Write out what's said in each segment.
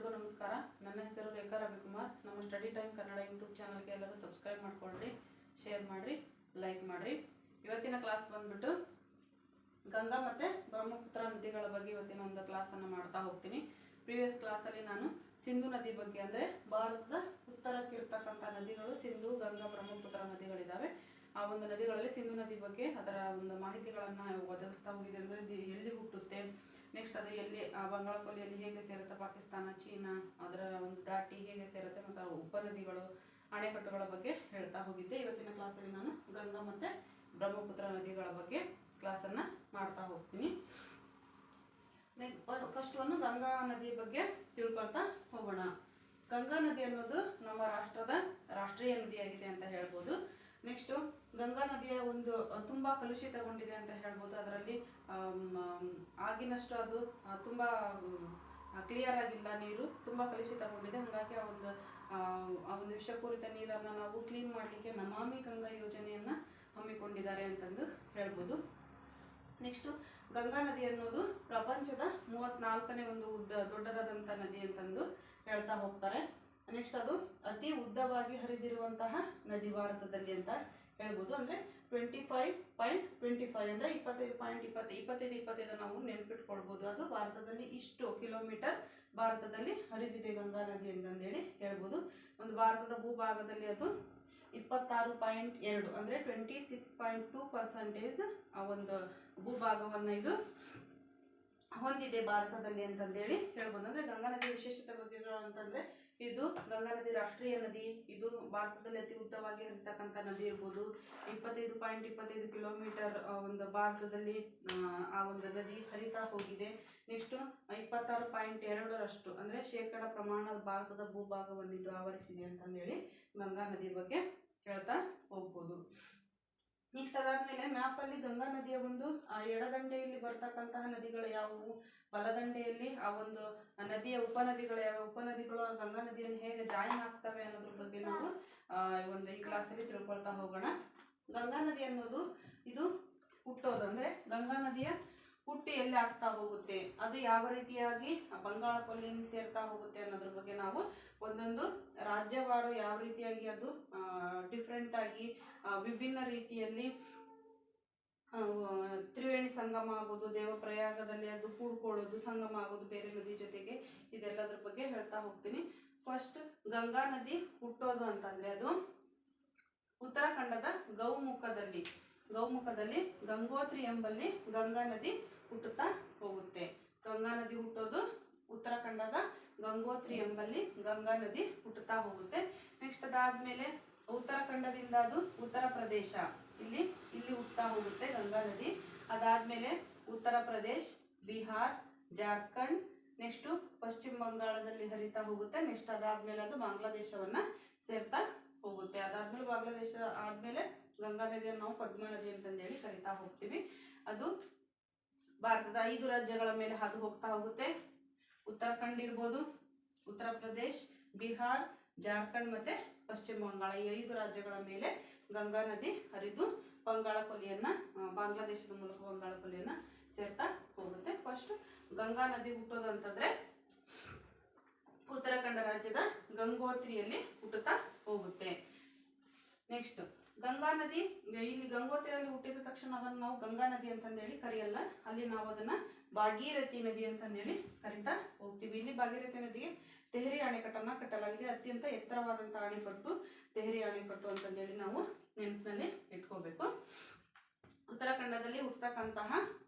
ಎಲ್ಲರಿಗೂ ನಮಸ್ಕಾರ. ನನ್ನ ಹೆಸರು ರೇಖಾ ರವಿಕುಮಾರ್. ನಮ್ಮ ಸ್ಟಡಿ ಟೈಮ್ ಕನ್ನಡ ಯೂಟ್ಯೂಬ್ ಚಾನಲ್ಗೆ ಎಲ್ಲರೂ ಸಬ್ಸ್ಕ್ರೈಬ್ ಮಾಡ್ಕೊಳ್ರಿ, ಶೇರ್ ಮಾಡಿರಿ, ಲೈಕ್ ಮಾಡಿರಿ. ಇವತ್ತಿನ ಕ್ಲಾಸ್ ಬಂದ್ಬಿಟ್ಟು ಗಂಗಾ ಮತ್ತು ಬ್ರಹ್ಮಪುತ್ರ ನದಿಗಳ ಬಗ್ಗೆ ಇವತ್ತಿನ ಒಂದು ಕ್ಲಾಸನ್ನು ಮಾಡ್ತಾ ಹೋಗ್ತೀನಿ. ಪ್ರೀವಿಯಸ್ ಕ್ಲಾಸಲ್ಲಿ ನಾನು ಸಿಂಧು ನದಿ ಬಗ್ಗೆ, ಅಂದರೆ ಭಾರತದ ಉತ್ತರಕ್ಕಿರ್ತಕ್ಕಂಥ ನದಿಗಳು ಸಿಂಧು, ಗಂಗಾ, ಬ್ರಹ್ಮಪುತ್ರ ನದಿಗಳಿದ್ದಾವೆ. ಆ ಒಂದು ನದಿಗಳಲ್ಲಿ ಸಿಂಧು ನದಿ ಬಗ್ಗೆ ಅದರ ಒಂದು ಮಾಹಿತಿಗಳನ್ನು ಒದಗಿಸ್ತಾ ಹೋಗಿದೆ. ಅಂದರೆ ಎಲ್ಲಿ ಹುಟ್ಟುತ್ತೆ, ನೆಕ್ಸ್ಟ್ ಅದು ಎಲ್ಲಿ ಬಂಗಾಳಕೊಲ್ಲಿಯಲ್ಲಿ ಹೇಗೆ ಸೇರುತ್ತೆ, ಪಾಕಿಸ್ತಾನ, ಚೀನಾ ಅದರ ಒಂದು ದಾಟಿ ಹೇಗೆ ಸೇರುತ್ತೆ, ಮತ್ತು ಉಪನದಿಗಳು, ಅಣೆಕಟ್ಟುಗಳ ಬಗ್ಗೆ ಹೇಳ್ತಾ ಹೋಗಿದ್ದೆ. ಇವತ್ತಿನ ಕ್ಲಾಸಲ್ಲಿ ನಾನು ಗಂಗಾ ಮತ್ತು ಬ್ರಹ್ಮಪುತ್ರ ನದಿಗಳ ಬಗ್ಗೆ ಕ್ಲಾಸನ್ನು ಮಾಡ್ತಾ ಹೋಗ್ತೀನಿ. ಫಸ್ಟ್ ಒಂದು ಗಂಗಾ ನದಿ ಬಗ್ಗೆ ತಿಳ್ಕೊಳ್ತಾ ಹೋಗೋಣ. ಗಂಗಾ ನದಿ ಅನ್ನೋದು ನಮ್ಮ ರಾಷ್ಟ್ರದ ರಾಷ್ಟ್ರೀಯ ನದಿಯಾಗಿದೆ ಅಂತ ಹೇಳ್ಬೋದು. ನೆಕ್ಸ್ಟು ಗಂಗಾ ನದಿಯ ಒಂದು ತುಂಬ ಕಲುಷಿತಗೊಂಡಿದೆ ಅಂತ ಹೇಳ್ಬೋದು. ಅದರಲ್ಲಿ ಆಗಿನಷ್ಟು ಅದು ತುಂಬ ಕ್ಲಿಯರ್ ಆಗಿಲ್ಲ, ನೀರು ತುಂಬ ಕಲುಷಿತಗೊಂಡಿದೆ. ಹಾಗಾಗಿ ಆ ಒಂದು ವಿಷಪೂರಿತ ನೀರನ್ನು ನಾವು ಕ್ಲೀನ್ ಮಾಡಲಿಕ್ಕೆ ನಮಾಮಿ ಗಂಗಾ ಯೋಜನೆಯನ್ನು ಹಮ್ಮಿಕೊಂಡಿದ್ದಾರೆ ಅಂತಂದು ಹೇಳ್ಬೋದು. ನೆಕ್ಸ್ಟು ಗಂಗಾ ನದಿ ಅನ್ನೋದು ಪ್ರಪಂಚದ 34ನೇ ಒಂದು ದೊಡ್ಡದಾದಂಥ ನದಿ ಅಂತಂದು ಹೇಳ್ತಾ ಹೋಗ್ತಾರೆ. ನೆಕ್ಸ್ಟ್ ಅದು ಅತಿ ಉದ್ದವಾಗಿ ಹರಿದಿರುವಂತಹ ನದಿ ಭಾರತದಲ್ಲಿ ಅಂತ ಹೇಳ್ಬೋದು. ಅಂದರೆ 25.25 ಅಂದರೆ 25 ನಾವು ನೆನಪಿಟ್ಕೊಳ್ಬೋದು. ಅದು ಭಾರತದಲ್ಲಿ ಇಷ್ಟು ಕಿಲೋಮೀಟರ್ ಭಾರತದಲ್ಲಿ ಹರಿದಿದೆ ಗಂಗಾ ನದಿ ಅಂತಂದೇಳಿ ಹೇಳ್ಬೋದು. ಒಂದು ಭಾರತದ ಭೂಭಾಗದಲ್ಲಿ ಅದು 26.2 ಅಂದರೆ 26.2% ಆ ಒಂದು ಭೂಭಾಗವನ್ನು ಇದು ಹೊಂದಿದೆ ಭಾರತದಲ್ಲಿ ಅಂತಂದೇಳಿ ಹೇಳ್ಬೋದು. ಅಂದರೆ ಗಂಗಾ ನದಿಯ ವಿಶೇಷತೆ ಬಗ್ಗೆ ಅಂತಂದರೆ ಇದು ಗಂಗಾ ನದಿ ರಾಷ್ಟ್ರೀಯ ನದಿ. ಇದು ಭಾರತದಲ್ಲಿ ಅತಿ ಉದ್ದವಾಗಿ ಹರಿತಕ್ಕಂಥ ನದಿ ಇರ್ಬೋದು. 25.25 ಕಿಲೋಮೀಟರ್ ಒಂದು ಭಾರತದಲ್ಲಿ ಆ ಒಂದು ನದಿ ಹರಿತಾ ಹೋಗಿದೆ. ನೆಕ್ಸ್ಟು 26.2% ಅಂದರೆ ಶೇಕಡ ಪ್ರಮಾಣದ ಭಾರತದ ಭೂಭಾಗವನ್ನು ಇದು ಆವರಿಸಿದೆ ಅಂತಂದೇಳಿ ಗಂಗಾ ನದಿ ಬಗ್ಗೆ ಹೇಳ್ತಾ ಹೋಗ್ಬೋದು. ನೆಕ್ಸ್ಟ್ ಅದಾದ್ಮೇಲೆ ಮ್ಯಾಪಲ್ಲಿ ಗಂಗಾ ನದಿಯ ಒಂದು ಎಡದಂಡೆಯಲ್ಲಿ ಬರ್ತಕ್ಕಂತಹ ನದಿಗಳು ಯಾವುವು, ಬಲದಂಡೆಯಲ್ಲಿ ಆ ಒಂದು ನದಿಯ ಉಪನದಿಗಳು ಯಾವ್ಯಾವ, ಉಪನದಿಗಳು ಗಂಗಾ ನದಿಯನ್ನು ಹೇಗೆ ಜಾಯಿನ್ ಆಗ್ತವೆ ಅನ್ನೋದ್ರ ಬಗ್ಗೆ ನಾವು ಈ ಕ್ಲಾಸಲ್ಲಿ ತಿಳ್ಕೊಳ್ತಾ ಹೋಗೋಣ. ಗಂಗಾ ನದಿ ಅನ್ನೋದು ಇದು ಹುಟ್ಟೋದು, ಅಂದರೆ ಗಂಗಾ ನದಿಯ ಹುಟ್ಟಿ ಎಲ್ಲಿ ಆಗ್ತಾ ಹೋಗುತ್ತೆ, ಅದು ಯಾವ ರೀತಿಯಾಗಿ ಬಂಗಾಳ ಕೊಲ್ಲಿಯನ್ನು ಸೇರ್ತಾ ಹೋಗುತ್ತೆ ಅನ್ನೋದ್ರ ಬಗ್ಗೆ ನಾವು ಒಂದೊಂದು ರಾಜ್ಯವಾರು ಯಾವ ರೀತಿಯಾಗಿ ಅದು ಡಿಫ್ರೆಂಟ್ ಆಗಿ ವಿಭಿನ್ನ ರೀತಿಯಲ್ಲಿ ತ್ರಿವೇಣಿ ಸಂಗಮ ಆಗೋದು, ದೇವಪ್ರಯಾಗದಲ್ಲಿ ಅದು ಕೂಡ್ಕೊಳ್ಳೋದು, ಸಂಗಮ ಆಗೋದು ಬೇರೆ ನದಿ ಜೊತೆಗೆ, ಇದೆಲ್ಲದ್ರ ಬಗ್ಗೆ ಹೇಳ್ತಾ ಹೋಗ್ತೀನಿ. ಫಸ್ಟ್ ಗಂಗಾ ನದಿ ಹುಟ್ಟೋದು ಅಂತಂದರೆ ಅದು ಉತ್ತರಾಖಂಡದ ಗೌಮುಖದಲ್ಲಿ ಗಂಗೋತ್ರಿ ಎಂಬಲ್ಲಿ ಗಂಗಾ ನದಿ ಹುಟ್ಟುತ್ತಾ ಹೋಗುತ್ತೆ. ಗಂಗಾ ನದಿ ಹುಟ್ಟೋದು ಉತ್ತರಾಖಂಡದ ಗಂಗೋತ್ರಿ ಎಂಬಲ್ಲಿ ಗಂಗಾ ನದಿ ಹುಟ್ಟುತ್ತಾ ಹೋಗುತ್ತೆ. ನೆಕ್ಸ್ಟ್ ಅದಾದ್ಮೇಲೆ ಉತ್ತರಾಖಂಡದಿಂದ ಅದು ಉತ್ತರ ಪ್ರದೇಶ ಇಲ್ಲಿ ಹುಟ್ಟುತ್ತಾ ಹೋಗುತ್ತೆ ಗಂಗಾ ನದಿ. ಅದಾದ್ಮೇಲೆ ಉತ್ತರ ಪ್ರದೇಶ್, ಬಿಹಾರ್, ಜಾರ್ಖಂಡ್, ನೆಕ್ಸ್ಟು ಪಶ್ಚಿಮ ಬಂಗಾಳದಲ್ಲಿ ಹರಿತಾ ಹೋಗುತ್ತೆ. ನೆಕ್ಸ್ಟ್ ಅದಾದ್ಮೇಲೆ ಅದು ಬಾಂಗ್ಲಾದೇಶವನ್ನ ಸೇರ್ತಾ ಹೋಗುತ್ತೆ. ಅದಾದ್ಮೇಲೆ ಬಾಂಗ್ಲಾದೇಶ ಆದ್ಮೇಲೆ ಗಂಗಾ ನದಿಯನ್ನು ನಾವು ಪದ್ಮ ನದಿ ಅಂತಂದೇಳಿ ಕರಿತಾ ಹೋಗ್ತೀವಿ. ಅದು ಭಾರತದ 5 ರಾಜ್ಯಗಳ ಮೇಲೆ ಹಾದು ಹೋಗ್ತಾ ಹೋಗುತ್ತೆ. ಉತ್ತರಾಖಂಡ್ ಇರ್ಬೋದು, ಉತ್ತರ ಪ್ರದೇಶ್, ಬಿಹಾರ್, ಜಾರ್ಖಂಡ್ ಮತ್ತೆ ಪಶ್ಚಿಮ ಬಂಗಾಳ, ಈ 5 ರಾಜ್ಯಗಳ ಮೇಲೆ ಗಂಗಾ ನದಿ ಹರಿದು ಬಾಂಗ್ಲಾದೇಶದ ಮೂಲಕ ಬಂಗಾಳ ಕೊಲ್ಲಿಯನ್ನ ಸೇರ್ತಾ ಹೋಗುತ್ತೆ. ಫಸ್ಟ್ ಗಂಗಾ ನದಿ ಹುಟ್ಟೋದು ಅಂತಂದ್ರೆ ಉತ್ತರಾಖಂಡ ರಾಜ್ಯದ ಗಂಗೋತ್ರಿಯಲ್ಲಿ ಹುಟ್ಟುತ್ತಾ ಹೋಗುತ್ತೆ. ನೆಕ್ಸ್ಟ್ ಗಂಗಾ ನದಿ ಇಲ್ಲಿ ಗಂಗೋತ್ರಿಯಲ್ಲಿ ಹುಟ್ಟಿದ ತಕ್ಷಣ ಅದನ್ನು ನಾವು ಗಂಗಾ ನದಿ ಅಂತಂದೇಳಿ ಕರೆಯಲ್ಲ. ಅಲ್ಲಿ ನಾವು ಅದನ್ನ ಭಾಗೀರಥಿ ನದಿ ಅಂತಂದೇಳಿ ಕರಿತಾ ಹೋಗ್ತೀವಿ. ಇಲ್ಲಿ ಭಾಗೀರಥಿ ನದಿಗೆ ತೆಹರಿ ಅಣೆಕಟ್ಟನ್ನ ಕಟ್ಟಲಾಗಿದೆ. ಅತ್ಯಂತ ಎತ್ತರವಾದಂತಹ ಅಣೆಕಟ್ಟು ತೆಹರಿ ಅಣೆಕಟ್ಟು ಅಂತಂದೇಳಿ ನಾವು ನೆನಪಿನಲ್ಲಿ ಇಟ್ಕೋಬೇಕು. ಉತ್ತರಾಖಂಡದಲ್ಲಿ ಹುಟ್ಟತಕ್ಕಂತಹ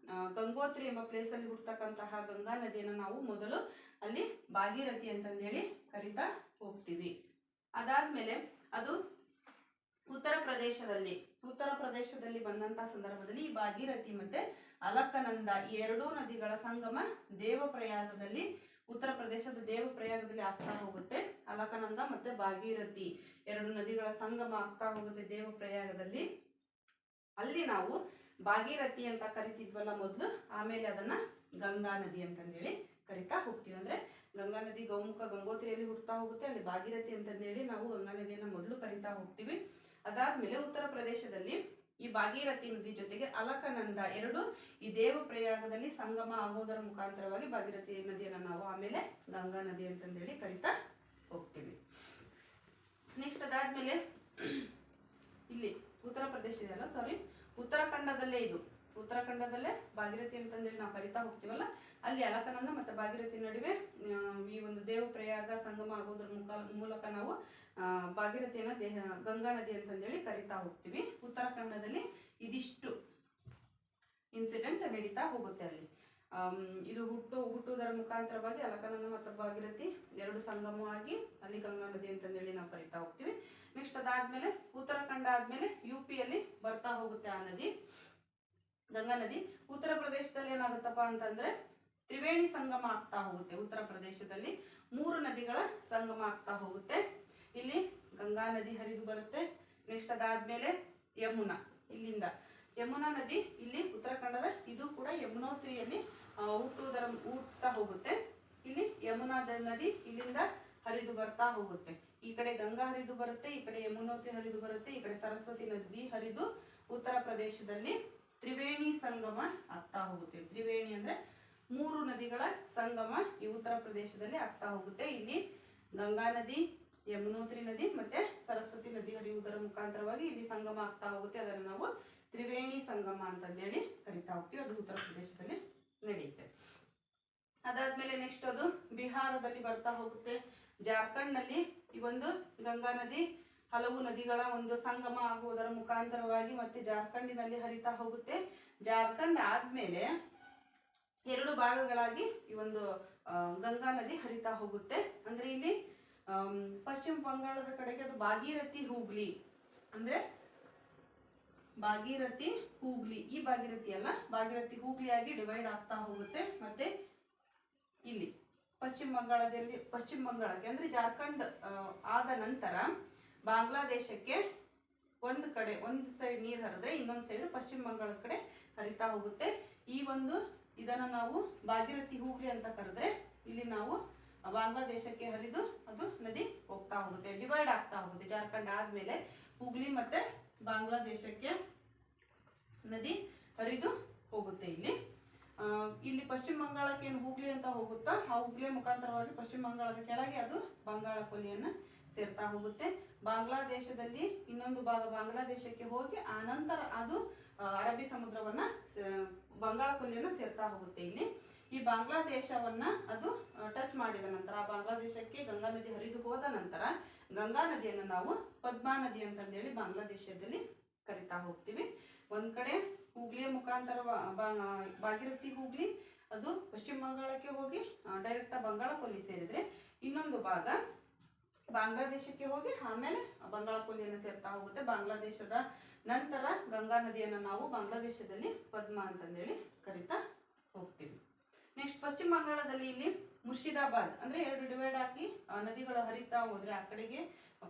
ಗಂಗೋತ್ರಿ ಎಂಬ ಪ್ಲೇಸ್ ಅಲ್ಲಿ ಹುಟ್ಟತಕ್ಕಂತಹ ಗಂಗಾ ನದಿಯನ್ನು ನಾವು ಮೊದಲು ಅಲ್ಲಿ ಭಾಗೀರಥಿ ಅಂತಂದೇಳಿ ಕರಿತಾ ಹೋಗ್ತೀವಿ. ಅದಾದ್ಮೇಲೆ ಅದು ಉತ್ತರ ಪ್ರದೇಶದಲ್ಲಿ ಬಂದಂತಹ ಸಂದರ್ಭದಲ್ಲಿ ಈ ಭಾಗೀರಥಿ ಮತ್ತೆ ಅಲಕನಂದ ಈ 2 ನದಿಗಳ ಸಂಗಮ ದೇವಪ್ರಯಾಗದಲ್ಲಿ, ಉತ್ತರ ಪ್ರದೇಶದ ದೇವಪ್ರಯಾಗದಲ್ಲಿ ಆಗ್ತಾ ಹೋಗುತ್ತೆ. ಅಲಕನಂದ ಮತ್ತೆ ಭಾಗೀರಥಿ 2 ನದಿಗಳ ಸಂಗಮ ಆಗ್ತಾ ಹೋಗುತ್ತೆ ದೇವಪ್ರಯಾಗದಲ್ಲಿ. ಅಲ್ಲಿ ನಾವು ಭಾಗೀರಥಿ ಅಂತ ಕರಿತಿದ್ವಲ್ಲ ಮೊದಲು, ಆಮೇಲೆ ಅದನ್ನ ಗಂಗಾ ನದಿ ಅಂತಂದೇಳಿ ಕರಿತಾ ಹೋಗ್ತೀವಿ. ಅಂದ್ರೆ ಗಂಗಾ ನದಿ ಗೌಮುಖ ಗಂಗೋತ್ರಿಯಲ್ಲಿ ಹುಟ್ಟುತ್ತಾ ಹೋಗುತ್ತೆ, ಅಲ್ಲಿ ಭಾಗೀರಥಿ ಅಂತಂದೇಳಿ ನಾವು ಗಂಗಾ ನದಿಯನ್ನು ಮೊದಲು ಕರಿತಾ ಹೋಗ್ತೀವಿ. ಅದಾದ್ಮೇಲೆ ಉತ್ತರ ಪ್ರದೇಶದಲ್ಲಿ ಈ ಭಾಗೀರಥಿ ನದಿ ಜೊತೆಗೆ ಅಲಕನಂದ ಎರಡು ಈ ದೇವಪ್ರಯಾಗದಲ್ಲಿ ಸಂಗಮ ಆಗೋದರ ಮುಖಾಂತರವಾಗಿ ಭಾಗೀರಥಿ ನದಿಯನ್ನು ನಾವು ಆಮೇಲೆ ಗಂಗಾ ನದಿ ಅಂತಂದೇಳಿ ಕರಿತಾ ಹೋಗ್ತೀವಿ. ನೆಕ್ಸ್ಟ್ ಅದಾದ್ಮೇಲೆ ಇಲ್ಲಿ ಉತ್ತರ ಪ್ರದೇಶ ಇದೆಯಲ್ಲ, ಉತ್ತರಾಖಂಡದಲ್ಲೇ ಇದು ಉತ್ತರಾಖಂಡದಲ್ಲೇ ಭಾಗೀರಥಿ ಅಂತಂದೇಳಿ ನಾವು ಕರಿತಾ ಹೋಗ್ತೀವಲ್ಲ, ಅಲ್ಲಿ ಅಲಕನಂದ ಮತ್ತು ಭಾಗೀರಥಿ ನಡುವೆ ಈ ಒಂದು ದೇವಪ್ರಯಾಗ ಸಂಗಮ ಆಗೋದ್ರ ಮೂಲಕ ನಾವು ಭಾಗೀರಥಿಯನ್ನ ಗಂಗಾ ನದಿ ಅಂತಂದೇಳಿ ಕರಿತಾ ಹೋಗ್ತೀವಿ. ಉತ್ತರಾಖಂಡದಲ್ಲಿ ಇದಿಷ್ಟು ಇನ್ಸಿಡೆಂಟ್ ನಡೀತಾ ಹೋಗುತ್ತೆ. ಅಲ್ಲಿ ಇದು ಹುಟ್ಟುವುದರ ಮುಖಾಂತರವಾಗಿ ಅಲಕನಂದ ಮತ್ತು ಭಾಗೀರಥಿ ಎರಡು ಸಂಗಮವಾಗಿ ಅಲ್ಲಿ ಗಂಗಾ ನದಿ ಅಂತಂದೇಳಿ ನಾವು ಕರಿತಾ ಹೋಗ್ತೀವಿ. ನೆಕ್ಸ್ಟ್ ಅದಾದ್ಮೇಲೆ ಉತ್ತರಾಖಂಡ ಆದ್ಮೇಲೆ ಯುಪಿಯಲ್ಲಿ ಬರ್ತಾ ಹೋಗುತ್ತೆ ಆ ನದಿ, ಗಂಗಾ ನದಿ. ಉತ್ತರ ಪ್ರದೇಶದಲ್ಲಿ ಏನಾಗುತ್ತಪ್ಪ ಅಂತಂದ್ರೆ ತ್ರಿವೇಣಿ ಸಂಗಮ ಆಗ್ತಾ ಹೋಗುತ್ತೆ. ಉತ್ತರ ಪ್ರದೇಶದಲ್ಲಿ 3 ನದಿಗಳ ಸಂಗಮ ಆಗ್ತಾ ಹೋಗುತ್ತೆ. ಇಲ್ಲಿ ಗಂಗಾ ನದಿ ಹರಿದು ಬರುತ್ತೆ. ನೆಕ್ಸ್ಟ್ ಅದಾದ್ಮೇಲೆ ಯಮುನಾ, ಇಲ್ಲಿಂದ ಯಮುನಾ ನದಿ ಇಲ್ಲಿ ಉತ್ತರಾಖಂಡದ ಇದು ಕೂಡ ಯಮುನೋತ್ರಿಯಲ್ಲಿ ಹುಟ್ಟುತ್ತಾ ಹೋಗುತ್ತೆ. ಇಲ್ಲಿ ಯಮುನಾ ನದಿ ಇಲ್ಲಿಂದ ಹರಿದು ಬರ್ತಾ ಹೋಗುತ್ತೆ. ಈ ಕಡೆ ಗಂಗಾ ಹರಿದು ಬರುತ್ತೆ, ಈ ಕಡೆ ಯಮುನೋತ್ರಿ ಹರಿದು ಬರುತ್ತೆ, ಈ ಕಡೆ ಸರಸ್ವತಿ ನದಿ ಹರಿದು ಉತ್ತರ ಪ್ರದೇಶದಲ್ಲಿ ತ್ರಿವೇಣಿ ಸಂಗಮ ಆಗ್ತಾ ಹೋಗುತ್ತೆ. ತ್ರಿವೇಣಿ ಅಂದ್ರೆ 3 ನದಿಗಳ ಸಂಗಮ ಈ ಉತ್ತರ ಪ್ರದೇಶದಲ್ಲಿ ಆಗ್ತಾ ಹೋಗುತ್ತೆ. ಇಲ್ಲಿ ಗಂಗಾ ನದಿ, ಯಮುನೋತ್ರಿ ನದಿ ಮತ್ತೆ ಸರಸ್ವತಿ ನದಿ ಹರಿಯುವುದರ ಮುಖಾಂತರವಾಗಿ ಇಲ್ಲಿ ಸಂಗಮ ಆಗ್ತಾ ಹೋಗುತ್ತೆ. ಅದನ್ನು ನಾವು ತ್ರಿವೇಣಿ ಸಂಗಮ ಅಂತಂದೇಳಿ ಕರಿತಾ ಹೋಗ್ತೀವಿ. ಅದು ಉತ್ತರ ಪ್ರದೇಶದಲ್ಲಿ ನಡೆಯುತ್ತೆ. ಅದಾದ್ಮೇಲೆ ನೆಕ್ಸ್ಟ್ ಅದು ಬಿಹಾರದಲ್ಲಿ ಬರ್ತಾ ಹೋಗುತ್ತೆ. ಜಾರ್ಖಂಡ್ ನಲ್ಲಿ ಈ ಒಂದು ಗಂಗಾ ನದಿ ಹಲವು ನದಿಗಳ ಒಂದು ಸಂಗಮ ಆಗುವುದರ ಮುಖಾಂತರವಾಗಿ ಮತ್ತೆ ಜಾರ್ಖಂಡಿನಲ್ಲಿ ಹರಿತಾ ಹೋಗುತ್ತೆ. ಜಾರ್ಖಂಡ್ ಆದ್ಮೇಲೆ 2 ಭಾಗಗಳಾಗಿ ಈ ಒಂದು ಗಂಗಾ ನದಿ ಹರಿತಾ ಹೋಗುತ್ತೆ. ಅಂದ್ರೆ ಇಲ್ಲಿ ಪಶ್ಚಿಮ ಬಂಗಾಳದ ಕಡೆಗೆ ಅದು ಭಾಗೀರಥಿ ಹೂಗ್ಲಿ, ಅಂದ್ರೆ ಭಾಗೀರಥಿ ಹೂಗ್ಲಿ, ಈ ಭಾಗೀರಥಿ ಅಲ್ಲ, ಭಾಗೀರಥಿ ಹೂಗ್ಲಿಯಾಗಿ ಡಿವೈಡ್ ಆಗ್ತಾ ಹೋಗುತ್ತೆ. ಮತ್ತೆ ಇಲ್ಲಿ ಪಶ್ಚಿಮ ಬಂಗಾಳಕ್ಕೆ ಅಂದ್ರೆ ಜಾರ್ಖಂಡ್ ಆದ ನಂತರ ಬಾಂಗ್ಲಾದೇಶಕ್ಕೆ ಒಂದು ಸೈಡ್ ನೀರು ಹರಿದ್ರೆ ಇನ್ನೊಂದು ಸೈಡ್ ಪಶ್ಚಿಮ ಬಂಗಾಳದ ಕಡೆ ಹರಿತಾ ಹೋಗುತ್ತೆ. ಈ ಒಂದು ಇದನ್ನ ನಾವು ಭಾಗೀರಥಿ ಹೂಗ್ಲಿ ಅಂತ ಕರೆದ್ರೆ ಇಲ್ಲಿ ನಾವು ಬಾಂಗ್ಲಾದೇಶಕ್ಕೆ ಹರಿದು ಅದು ನದಿ ಹೋಗ್ತಾ ಹೋಗುತ್ತೆ, ಡಿವೈಡ್ ಆಗ್ತಾ ಹೋಗುತ್ತೆ. ಜಾರ್ಖಂಡ್ ಆದ್ಮೇಲೆ ಹೂಗ್ಲಿ ಮತ್ತೆ ಬಾಂಗ್ಲಾದೇಶಕ್ಕೆ ನದಿ ಹರಿದು ಹೋಗುತ್ತೆ. ಇಲ್ಲಿ ಪಶ್ಚಿಮ ಬಂಗಾಳಕ್ಕೆ ಏನು ಹೂಗ್ಲಿ ಅಂತ ಹೋಗುತ್ತಾ ಆ ಹೂಗ್ಲಿಯ ಮುಖಾಂತರವಾಗಿ ಪಶ್ಚಿಮ ಬಂಗಾಳದ ಕೆಳಗೆ ಅದು ಬಂಗಾಳ ಕೊಲ್ಲಿಯನ್ನ ಸೇರ್ತಾ ಹೋಗುತ್ತೆ. ಬಾಂಗ್ಲಾದೇಶದಲ್ಲಿ ಇನ್ನೊಂದು ಭಾಗ ಬಾಂಗ್ಲಾದೇಶಕ್ಕೆ ಹೋಗಿ ಆನಂತರ ಅದು ಅರಬ್ಬಿ ಸಮುದ್ರವನ್ನ ಬಂಗಾಳ ಕೊಲ್ಲಿಯನ್ನ ಸೇರ್ತಾ ಹೋಗುತ್ತೆ. ಇಲ್ಲಿ ಈ ಬಾಂಗ್ಲಾದೇಶವನ್ನ ಅದು ಟಚ್ ಮಾಡಿದ ನಂತರ ಆ ಬಾಂಗ್ಲಾದೇಶಕ್ಕೆ ಗಂಗಾ ನದಿ ಹರಿದು ಹೋದ ನಂತರ ಗಂಗಾ ನದಿಯನ್ನು ನಾವು ಪದ್ಮಾ ನದಿ ಅಂತಂದೇಳಿ ಬಾಂಗ್ಲಾದೇಶದಲ್ಲಿ ಕರಿತಾ ಹೋಗ್ತೀವಿ. ಒಂದ್ ಕಡೆ ಹೂಗ್ಲಿಯ ಮುಖಾಂತರ ಭಾಗೀರಥಿ ಹೂಗ್ಲಿ ಅದು ಪಶ್ಚಿಮ ಬಂಗಾಳಕ್ಕೆ ಹೋಗಿ ಡೈರೆಕ್ಟ್ ಬಂಗಾಳ ಕೊಲ್ಲಿ ಸೇರಿದ್ರೆ, ಇನ್ನೊಂದು ಭಾಗ ಬಾಂಗ್ಲಾದೇಶಕ್ಕೆ ಹೋಗಿ ಆಮೇಲೆ ಬಂಗಾಳ ಕೊಲ್ಲಿಯನ್ನು ಸೇರ್ತಾ ಹೋಗುತ್ತೆ. ಬಾಂಗ್ಲಾದೇಶದ ನಂತರ ಗಂಗಾ ನದಿಯನ್ನು ನಾವು ಬಾಂಗ್ಲಾದೇಶದಲ್ಲಿ ಪದ್ಮಾ ಅಂತಂದೇಳಿ ಕರಿತಾ ಹೋಗ್ತೀವಿ. ನೆಕ್ಸ್ಟ್ ಪಶ್ಚಿಮ ಬಂಗಾಳದಲ್ಲಿ ಇಲ್ಲಿ ಮುರ್ಷಿದಾಬಾದ್ ಅಂದ್ರೆ 2 ಡಿವೈಡ್ ಆಗಿ ನದಿಗಳು ಹರಿತಾ ಹೋದ್ರೆ ಆ ಕಡೆಗೆ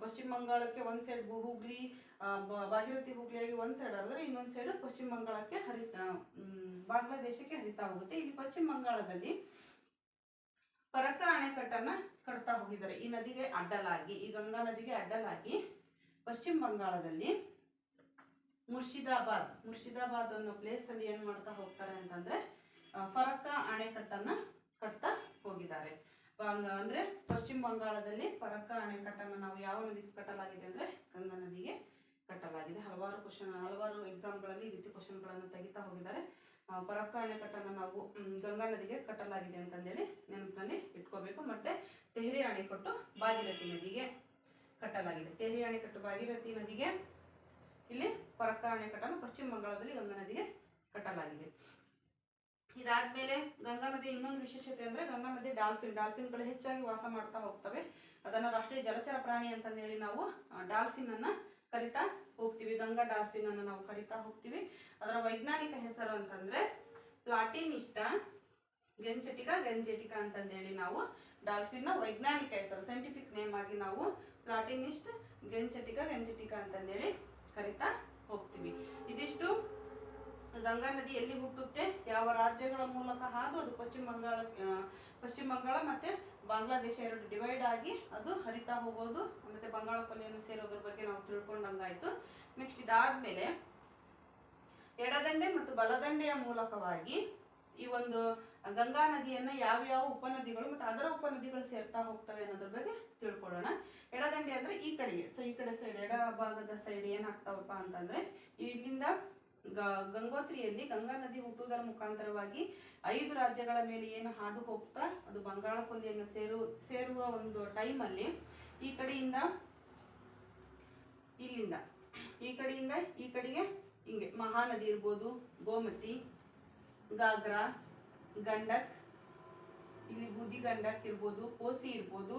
ಪಶ್ಚಿಮ ಬಂಗಾಳಕ್ಕೆ ಒಂದ್ ಸೈಡ್ ಹೂಗ್ಲಿ ಭಾಗೀರಥಿ ಹೂಗ್ಲಿಯಾಗಿ ಒಂದ್ ಸೈಡ್ ಹರಿದ್ರೆ ಇನ್ನೊಂದ್ ಸೈಡ್ ಪಶ್ಚಿಮ ಬಂಗಾಳಕ್ಕೆ ಬಾಂಗ್ಲಾದೇಶಕ್ಕೆ ಹರಿತಾ ಹೋಗುತ್ತೆ. ಇಲ್ಲಿ ಪಶ್ಚಿಮ ಬಂಗಾಳದಲ್ಲಿ ಪರಕ ಅಣೆಕಟ್ಟನ್ನ ಕಟ್ತಾ ಹೋಗಿದ್ದಾರೆ ಈ ನದಿಗೆ ಅಡ್ಡಲಾಗಿ, ಈ ಗಂಗಾ ನದಿಗೆ ಅಡ್ಡಲಾಗಿ. ಪಶ್ಚಿಮ ಬಂಗಾಳದಲ್ಲಿ ಮುರ್ಷಿದಾಬಾದ್ ಅನ್ನೋ ಪ್ಲೇಸ್ ಅಲ್ಲಿ ಏನ್ ಮಾಡ್ತಾ ಹೋಗ್ತಾರೆ ಅಂತಂದ್ರೆ ಫರಕ್ಕ ಅಣೆಕಟ್ಟನ್ನ ಕಟ್ತಾ ಹೋಗಿದ್ದಾರೆ. ಅಂದ್ರೆ ಪಶ್ಚಿಮ ಬಂಗಾಳದಲ್ಲಿ ಫರಕ್ಕ ಅಣೆಕಟ್ಟನ್ನ ನಾವು ಯಾವ ನದಿಗೆ ಕಟ್ಟಲಾಗಿದೆ ಅಂದ್ರೆ ಗಂಗಾ ನದಿಗೆ ಕಟ್ಟಲಾಗಿದೆ. ಹಲವಾರು ಎಕ್ಸಾಮ್ಗಳಲ್ಲಿ ಈ ರೀತಿ ಕ್ವಶನ್ಗಳನ್ನು ತೆಗಿತಾ ಹೋಗಿದ್ದಾರೆ. ಫರಕ್ಕ ಅಣೆಕಟ್ಟನ್ನು ನಾವು ಗಂಗಾ ನದಿಗೆ ಕಟ್ಟಲಾಗಿದೆ ಅಂತಂದೇಳಿ ನೆನಪಿನಲ್ಲಿ ಇಟ್ಕೋಬೇಕು. ಮತ್ತೆ ತೆಹರಿ ಅಣೆಕಟ್ಟು ಭಾಗೀರಥಿ ನದಿಗೆ ಕಟ್ಟಲಾಗಿದೆ. ತೆಹರಿ ಅಣೆಕಟ್ಟು ಭಾಗೀರಥಿ ನದಿಗೆ, ಇಲ್ಲಿ ಫರಕ್ಕ ಅಣೆಕಟ್ಟನ್ನು ಪಶ್ಚಿಮ ಬಂಗಾಳದಲ್ಲಿ ಗಂಗಾ ನದಿಗೆ ಕಟ್ಟಲಾಗಿದೆ. ಇದಾದ್ಮೇಲೆ ಗಂಗಾ ನದಿ ಇನ್ನೊಂದು ವಿಶೇಷತೆ ಅಂದ್ರೆ ಗಂಗಾ ನದಿ ಡಾಲ್ಫಿನ್ಗಳು ಹೆಚ್ಚಾಗಿ ವಾಸ ಮಾಡ್ತಾ ಹೋಗ್ತವೆ. ಅದನ್ನ ರಾಷ್ಟ್ರೀಯ ಜಲಚರ ಪ್ರಾಣಿ ಅಂತಂದೇಳಿ ನಾವು ಡಾಲ್ಫಿನ್ ಅನ್ನ ಕರಿತಾ ಹೋಗ್ತೀವಿ. ಗಂಗಾ ಡಾಲ್ಫಿನ್ ಅನ್ನ ನಾವು ಕರಿತಾ ಹೋಗ್ತೀವಿ. ಅದರ ವೈಜ್ಞಾನಿಕ ಹೆಸರು ಅಂತಂದ್ರೆ ಪ್ಲಾಟಿನಿಸ್ಟಾ ಗೆಂಜೆಟಿಕಾ ಅಂತಂದೇಳಿ ನಾವು ಡಾಲ್ಫಿನ್ ನ ವೈಜ್ಞಾನಿಕ ಹೆಸರು, ಸೈಂಟಿಫಿಕ್ ನೇಮ್ ಆಗಿ ನಾವು ಪ್ಲಾಟಿನಿಸ್ಟ್ ಗೆಂಜೆಟಿಕಾ ಅಂತಂದೇಳಿ ಕರಿತಾ ಹೋಗ್ತೀವಿ. ಇದಿಷ್ಟು ಗಂಗಾ ನದಿ ಎಲ್ಲಿ ಹುಟ್ಟುತ್ತೆ, ಯಾವ ರಾಜ್ಯಗಳ ಮೂಲಕ ಹಾದು ಅದು ಪಶ್ಚಿಮ ಬಂಗಾಳ ಮತ್ತೆ ಬಾಂಗ್ಲಾದೇಶ 2 ಡಿವೈಡ್ ಆಗಿ ಅದು ಹರಿತಾ ಹೋಗೋದು ಮತ್ತೆ ಬಂಗಾಳ ಕೊಲ್ಲಿಯನ್ನು ಸೇರೋದ್ರ ಬಗ್ಗೆ ನಾವು ತಿಳ್ಕೊಂಡಂಗಾಯ್ತು. ನೆಕ್ಸ್ಟ್ ಇದಾದ್ಮೇಲೆ ಎಡದಂಡೆ ಮತ್ತು ಬಲದಂಡೆಯ ಮೂಲಕವಾಗಿ ಈ ಒಂದು ಗಂಗಾ ನದಿಯನ್ನ ಯಾವ ಉಪನದಿಗಳು ಮತ್ತು ಅದರ ಉಪನದಿಗಳು ಸೇರ್ತಾ ಹೋಗ್ತವೆ ಅನ್ನೋದ್ರ ಬಗ್ಗೆ ತಿಳ್ಕೊಳ್ಳೋಣ. ಎಡದಂಡೆ ಅಂದ್ರೆ ಈ ಕಡೆಗೆ, ಸೊ ಈ ಕಡೆ ಸೈಡ್ ಎಡ ಭಾಗದ ಸೈಡ್ ಏನಾಗ್ತಾವಪ್ಪ ಅಂತಂದ್ರೆ ಇಲ್ಲಿಂದ ಗಂಗೋತ್ರಿಯಲ್ಲಿ ಗಂಗಾ ನದಿ ಹುಟ್ಟುವುದರ ಮುಖಾಂತರವಾಗಿ 5 ರಾಜ್ಯಗಳ ಮೇಲೆ ಏನು ಹಾದು ಹೋಗ್ತಾ ಅದು ಬಂಗಾಳ ಕೊಲ್ಲಿಯನ್ನು ಸೇರುವ ಒಂದು ಟೈಮಲ್ಲಿ ಈ ಕಡೆಯಿಂದ ಇಲ್ಲಿಂದ ಈ ಕಡೆಯಿಂದ ಈ ಕಡೆಗೆ ಹಿಂಗೆ ಮಹಾನದಿ ಇರ್ಬೋದು, ಗೋಮತಿ, ಗಾಗ್ರಾ, ಗಂಡಕ್, ಇಲ್ಲಿ ಬುದ್ಧಿ ಗಂಡಕ್ ಇರ್ಬೋದು, ಕೋಸಿ ಇರ್ಬೋದು,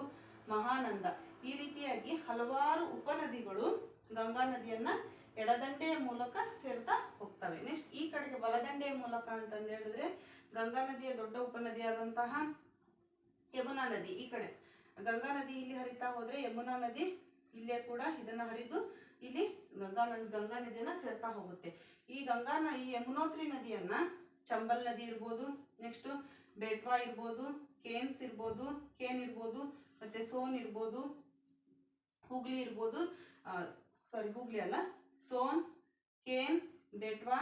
ಮಹಾನಂದ, ಈ ರೀತಿಯಾಗಿ ಹಲವಾರು ಉಪನದಿಗಳು ಗಂಗಾ ನದಿಯನ್ನ ಎಡದಂಡೆಯ ಮೂಲಕ ಸೇರ್ತಾ ಹೋಗ್ತವೆ. ನೆಕ್ಸ್ಟ್ ಈ ಕಡೆಗೆ ಬಲದಂಡೆಯ ಮೂಲಕ ಅಂತಂದು ಹೇಳಿದ್ರೆ ಗಂಗಾ ನದಿಯ ದೊಡ್ಡ ಉಪನದಿಯಾದಂತಹ ಯಮುನಾ ನದಿ, ಈ ಕಡೆ ಗಂಗಾ ನದಿ ಇಲ್ಲಿ ಹರಿತಾ ಹೋದ್ರೆ ಯಮುನಾ ನದಿ ಇಲ್ಲೇ ಕೂಡ ಇದನ್ನ ಹರಿದು ಇಲ್ಲಿ ಗಂಗಾ ನದಿಯನ್ನ ಸೇರ್ತಾ ಹೋಗುತ್ತೆ. ಈ ಯಮುನೋತ್ರಿ ನದಿಯನ್ನ ಚಂಬಲ್ ನದಿ ಇರ್ಬೋದು, ನೆಕ್ಸ್ಟ್ ಬೆಟ್ವಾ ಇರ್ಬೋದು, ಕೇನ್ ಇರ್ಬೋದು, ಮತ್ತೆ ಸೋನ್ ಇರ್ಬೋದು, ಹುಗ್ಲಿ ಇರ್ಬೋದು, ಹುಗ್ಲಿ ಅಲ್ಲ, ಸೋನ್, ಕೇನ್, ಬೆಟ್ವಾ,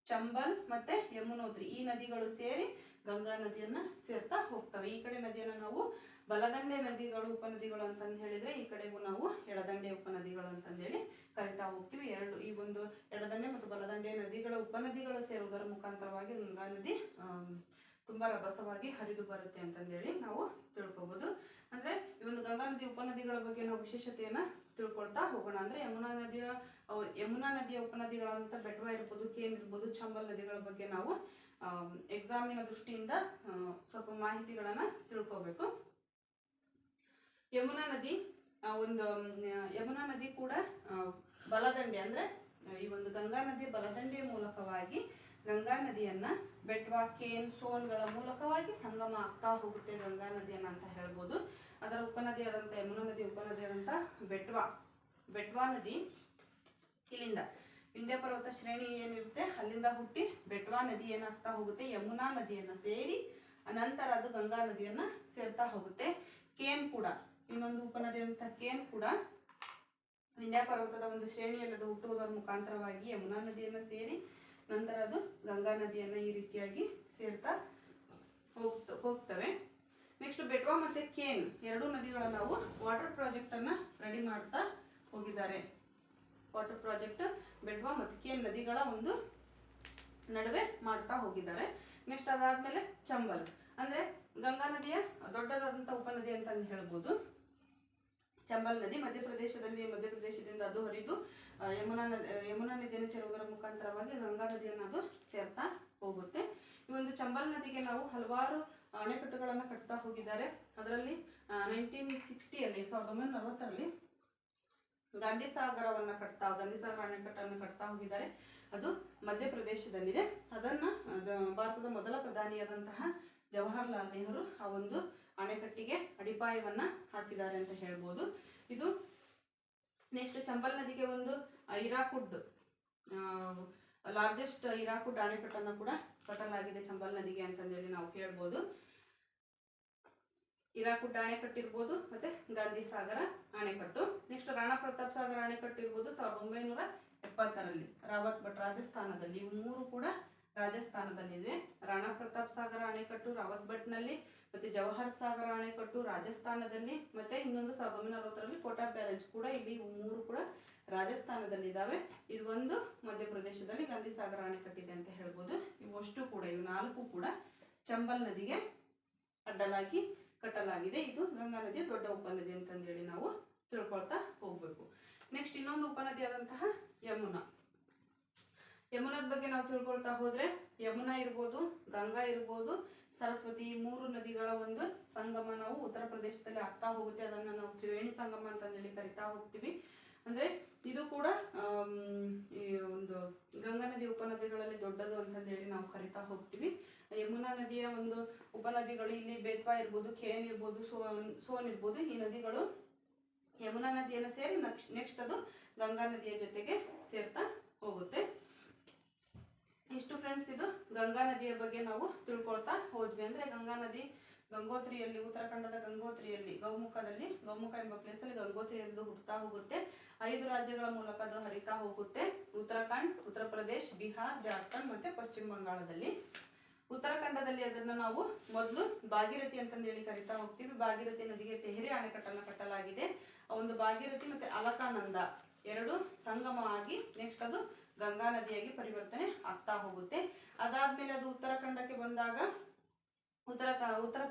ಚಂಬಲ್ ಮತ್ತೆ ಯಮುನೋತ್ರಿ ಈ ನದಿಗಳು ಸೇರಿ ಗಂಗಾ ನದಿಯನ್ನ ಸೇರ್ತಾ ಹೋಗ್ತವೆ. ಈ ಕಡೆ ನದಿಯನ್ನ ನಾವು ಬಲದಂಡೆ ನದಿಗಳು ಉಪನದಿಗಳು ಅಂತಂದು ಹೇಳಿದ್ರೆ, ಈ ಕಡೆಗೂ ನಾವು ಎಡದಂಡೆ ಉಪನದಿಗಳು ಅಂತಂದೇಳಿ ಕರಿತಾ ಹೋಗ್ತೀವಿ. ಈ ಒಂದು ಎಡದಂಡೆ ಮತ್ತು ಬಲದಂಡೆ ನದಿಗಳ ಉಪನದಿಗಳು ಸೇರುವುದರ ಮುಖಾಂತರವಾಗಿ ಗಂಗಾ ನದಿ ತುಂಬಾ ರಭಸವಾಗಿ ಹರಿದು ಬರುತ್ತೆ ಅಂತಂದೇಳಿ ನಾವು ತಿಳ್ಕೊಬಹುದು. ಅಂದ್ರೆ ಈ ಒಂದು ಗಂಗಾ ನದಿ ಉಪನದಿಗಳ ಬಗ್ಗೆ ನಾವು ವಿಶೇಷತೆಯನ್ನ ತಿಳ್ಕೊಳ್ತಾ ಹೋಗೋಣ. ಅಂದ್ರೆ ಯಮುನಾ ನದಿಯ ಉಪನದಿಗಳಾದಂತ ಬೆಟ್ವಾ ಇರ್ಬೋದು, ಕೇನ್ ಇರ್ಬೋದು, ಚಂಬಲ್ ನದಿಗಳ ಬಗ್ಗೆ ನಾವು ಎಕ್ಸಾಮಿನ ದೃಷ್ಟಿಯಿಂದ ಸ್ವಲ್ಪ ಮಾಹಿತಿಗಳನ್ನ ತಿಳ್ಕೋಬೇಕು. ಯಮುನಾ ನದಿ ಕೂಡ ಬಲದಂಡೆ ಅಂದ್ರೆ ಈ ಒಂದು ಗಂಗಾ ನದಿಯ ಬಲದಂಡೆಯ ಮೂಲಕವಾಗಿ ಗಂಗಾ ನದಿಯನ್ನ ಬೆಟ್ವಾ, ಕೇನ್, ಸೋನ್ಗಳ ಮೂಲಕವಾಗಿ ಸಂಗಮ ಆಗ್ತಾ ಹೋಗುತ್ತೆ ಗಂಗಾ ನದಿಯನ್ನ ಅಂತ ಹೇಳ್ಬೋದು. ಅದರ ಉಪನದಿಯಾದಂಥ ಯಮುನಾ ನದಿ ಉಪನದಿಯಾದಂಥ ಬೆಟ್ವಾ ನದಿ ಇಲ್ಲಿಂದ ವಿಂಧ್ಯ ಪರ್ವತ ಶ್ರೇಣಿ ಏನಿರುತ್ತೆ ಅಲ್ಲಿಂದ ಹುಟ್ಟಿ ಬೆಟ್ವಾ ನದಿ ಏನಾಗ್ತಾ ಹೋಗುತ್ತೆ ಯಮುನಾ ನದಿಯನ್ನ ಸೇರಿ ಅನಂತರ ಅದು ಗಂಗಾ ನದಿಯನ್ನ ಸೇರ್ತಾ ಹೋಗುತ್ತೆ. ಕೇನ್ ಕೂಡ ಇನ್ನೊಂದು ಉಪನದಿ ಅಂತ ಕೇನ್ ಕೂಡ ವಿಂಧ್ಯ ಪರ್ವತದ ಒಂದು ಶ್ರೇಣಿಯಲ್ಲಿ ಹುಟ್ಟುವುದರ ಮುಖಾಂತರವಾಗಿ ಯಮುನಾ ನದಿಯನ್ನ ಸೇರಿ ನಂತರ ಅದು ಗಂಗಾ ನದಿಯನ್ನ ಈ ರೀತಿಯಾಗಿ ಸೇರ್ತಾ ಹೋಗ್ತವೆ. ನೆಕ್ಸ್ಟ್ ಬೆಟ್ವಾ ಮತ್ತೆ ಕೇನ್ ಎರಡೂ ನದಿಗಳ ನಾವು ವಾಟರ್ ಪ್ರಾಜೆಕ್ಟ್ ಅನ್ನ ರೆಡಿ ಮಾಡ್ತಾ ಹೋಗಿದ್ದಾರೆ. ವಾಟರ್ ಪ್ರಾಜೆಕ್ಟ್ ಬೆಟ್ವಾ ಮತ್ತು ಕೇನ್ ನದಿಗಳ ಒಂದು ನಡುವೆ ಮಾಡ್ತಾ ಹೋಗಿದ್ದಾರೆ. ನೆಕ್ಸ್ಟ್ ಅದಾದ್ಮೇಲೆ ಚಂಬಲ್ ಅಂದ್ರೆ ಗಂಗಾ ನದಿಯ ದೊಡ್ಡದಾದಂಥ ಉಪನದಿ ಅಂತ ಹೇಳ್ಬೋದು. ಚಂಬಲ್ ನದಿ ಮಧ್ಯಪ್ರದೇಶದಿಂದ ಅದು ಹರಿದು ಯಮುನಾ ನದಿಯನ್ನು ಸೇರುವುದರ ಮುಖಾಂತರವಾಗಿ ಗಂಗಾ ನದಿಯನ್ನು ಅದು ಸೇರ್ತಾ ಹೋಗುತ್ತೆ. ಈ ಒಂದು ಚಂಬಲ್ ನದಿಗೆ ನಾವು ಹಲವಾರು ಅಣೆಕಟ್ಟುಗಳನ್ನು ಕಟ್ತಾ ಹೋಗಿದ್ದಾರೆ. ಅದರಲ್ಲಿ 1960ರಲ್ಲಿ ಗಾಂಧಿಸಾಗರ ಅಣೆಕಟ್ಟನ್ನು ಕಟ್ತಾ ಹೋಗಿದ್ದಾರೆ. ಅದು ಮಧ್ಯಪ್ರದೇಶದಲ್ಲಿದೆ. ಅದನ್ನ ಭಾರತದ ಮೊದಲ ಪ್ರಧಾನಿಯಾದಂತಹ ಜವಾಹರ್ಲಾಲ್ ನೆಹರು ಆ ಒಂದು ಅಣೆಕಟ್ಟಿಗೆ ಅಡಿಪಾಯವನ್ನ ಹಾಕಿದ್ದಾರೆ ಅಂತ ಹೇಳ್ಬೋದು. ಇದು ನೆಕ್ಸ್ಟ್ ಚಂಬಲ್ ನದಿಗೆ ಒಂದು ಹಿರಾಕುಡ್ ಲಾರ್ಜೆಸ್ಟ್ ಹಿರಾಕುಡ್ ಅಣೆಕಟ್ಟನ್ನು ಕೂಡ ಕಟ್ಟಲಾಗಿದೆ ಚಂಬಲ್ ನದಿಗೆ ಅಂತಂದೇಳಿ ನಾವು ಹೇಳ್ಬೋದು. ಹಿರಾಕುಡ್ ಅಣೆಕಟ್ಟು ಇರ್ಬೋದು, ಮತ್ತೆ ಗಾಂಧಿ ಸಾಗರ ಅಣೆಕಟ್ಟು. ನೆಕ್ಸ್ಟ್ ರಾಣಾ ಪ್ರತಾಪ್ ಸಾಗರ ಅಣೆಕಟ್ಟು ಇರ್ಬೋದು 1970ರಲ್ಲಿ ರಾವತ್ ಬಟ್ ರಾಜಸ್ಥಾನದಲ್ಲಿ. ಇವು ಮೂರು ಕೂಡ ರಾಜಸ್ಥಾನದಲ್ಲಿದೆ. ರಾಣಾ ಪ್ರತಾಪ್ ಸಾಗರ ಅಣೆಕಟ್ಟು ರಾವತ್ ಬಟ್ ನಲ್ಲಿ, ಮತ್ತೆ ಜವಾಹರ್ ಸಾಗರ ಅಣೆಕಟ್ಟು ರಾಜಸ್ಥಾನದಲ್ಲಿ, ಮತ್ತೆ ಇನ್ನೊಂದು 1960ರಲ್ಲಿ ಕೋಟಾ ಬ್ಯಾರೇಜ್ ಕೂಡ ಇಲ್ಲಿ. ಇವು ಮೂರು ಕೂಡ ರಾಜಸ್ಥಾನದಲ್ಲಿದ್ದಾವೆ. ಇದು ಒಂದು ಮಧ್ಯಪ್ರದೇಶದಲ್ಲಿ ಗಾಂಧಿ ಸಾಗರ ಅಣೆಕಟ್ಟಿದೆ ಅಂತ ಹೇಳ್ಬೋದು. ಇವಷ್ಟು ಕೂಡ ಇವು ನಾಲ್ಕು ಕೂಡ ಚಂಬಲ್ ನದಿಗೆ ಅಡ್ಡಲಾಗಿ ಕಟ್ಟಲಾಗಿದೆ. ಇದು ಗಂಗಾ ನದಿಯ ದೊಡ್ಡ ಉಪನದಿ ಅಂತಂದೇಳಿ ನಾವು ತಿಳ್ಕೊಳ್ತಾ ಹೋಗ್ಬೇಕು. ನೆಕ್ಸ್ಟ್ ಇನ್ನೊಂದು ಉಪನದಿ ಆದಂತಹ ಯಮುನಾದ ಬಗ್ಗೆ ನಾವು ತಿಳ್ಕೊಳ್ತಾ ಹೋದ್ರೆ ಯಮುನಾ ಇರ್ಬೋದು, ಗಂಗಾ ಇರ್ಬೋದು, ಸರಸ್ವತಿ, ಈ ಮೂರು ನದಿಗಳ ಒಂದು ಸಂಗಮ ನಾವು ಉತ್ತರ ಪ್ರದೇಶದಲ್ಲಿ ಆಗ್ತಾ ಹೋಗುತ್ತೆ. ಅದನ್ನ ನಾವು ತ್ರಿವೇಣಿ ಸಂಗಮ ಅಂತಂದೇಳಿ ಕರಿತಾ ಹೋಗ್ತೀವಿ. ಅಂದ್ರೆ ಇದು ಕೂಡ ಈ ಒಂದು ಗಂಗಾ ನದಿ ಉಪನದಿಗಳಲ್ಲಿ ದೊಡ್ಡದು ಅಂತಂದೇಳಿ ನಾವು ಕರಿತಾ ಹೋಗ್ತೀವಿ. ಯಮುನಾ ನದಿಯ ಒಂದು ಉಪನದಿಗಳು ಇಲ್ಲಿ ಬೆಟ್ವಾ ಇರ್ಬೋದು, ಖೇನ್ ಇರ್ಬೋದು, ಸೋನ್ ಇರ್ಬೋದು, ಈ ನದಿಗಳು ಯಮುನಾ ನದಿಯನ್ನು ಸೇರಿ ನೆಕ್ಸ್ಟ್ ಅದು ಗಂಗಾ ನದಿಯ ಜೊತೆಗೆ ಸೇರ್ತಾ ಹೋಗುತ್ತೆ. ಇಷ್ಟು ಫ್ರೆಂಡ್ಸ್, ಇದು ಗಂಗಾ ನದಿಯ ಬಗ್ಗೆ ನಾವು ತಿಳ್ಕೊಳ್ತಾ ಹೋದ್ವಿ. ಅಂದ್ರೆ ಗಂಗಾ ನದಿ ಗಂಗೋತ್ರಿಯಲ್ಲಿ, ಉತ್ತರಾಖಂಡದ ಗಂಗೋತ್ರಿಯಲ್ಲಿ, ಗೌಮುಖ ಎಂಬ ಪ್ಲೇಸಲ್ಲಿ ಗಂಗೋತ್ರಿಯದ್ದು ಹುಟ್ಟುತ್ತಾ ಹೋಗುತ್ತೆ. 5 ರಾಜ್ಯಗಳ ಮೂಲಕ ಅದು ಹರಿತಾ ಹೋಗುತ್ತೆ. ಉತ್ತರಾಖಂಡ್, ಉತ್ತರ ಪ್ರದೇಶ್, ಬಿಹಾರ್, ಜಾರ್ಖಂಡ್ ಮತ್ತೆ ಪಶ್ಚಿಮ ಬಂಗಾಳದಲ್ಲಿ. ಉತ್ತರಾಖಂಡದಲ್ಲಿ ಅದನ್ನ ನಾವು ಮೊದಲು ಭಾಗೀರಥಿ ಅಂತಂದು ಹೇಳಿ ಕರಿತಾ ಹೋಗ್ತೀವಿ. ಭಾಗೀರಥಿ ನದಿಗೆ ತೆಹರಿ ಅಣೆಕಟ್ಟನ್ನು ಕಟ್ಟಲಾಗಿದೆ. ಒಂದು ಭಾಗೀರಥಿ ಮತ್ತೆ ಅಲಕಾನಂದ 2 ಸಂಗಮ ಆಗಿ ನೆಕ್ಸ್ಟ್ ಅದು ಗಂಗಾ ನದಿಯಾಗಿ ಪರಿವರ್ತನೆ ಆಗ್ತಾ ಹೋಗುತ್ತೆ. ಅದಾದ್ಮೇಲೆ ಅದು ಉತ್ತರಾಖಂಡಕ್ಕೆ ಬಂದಾಗ ಉತ್ತರ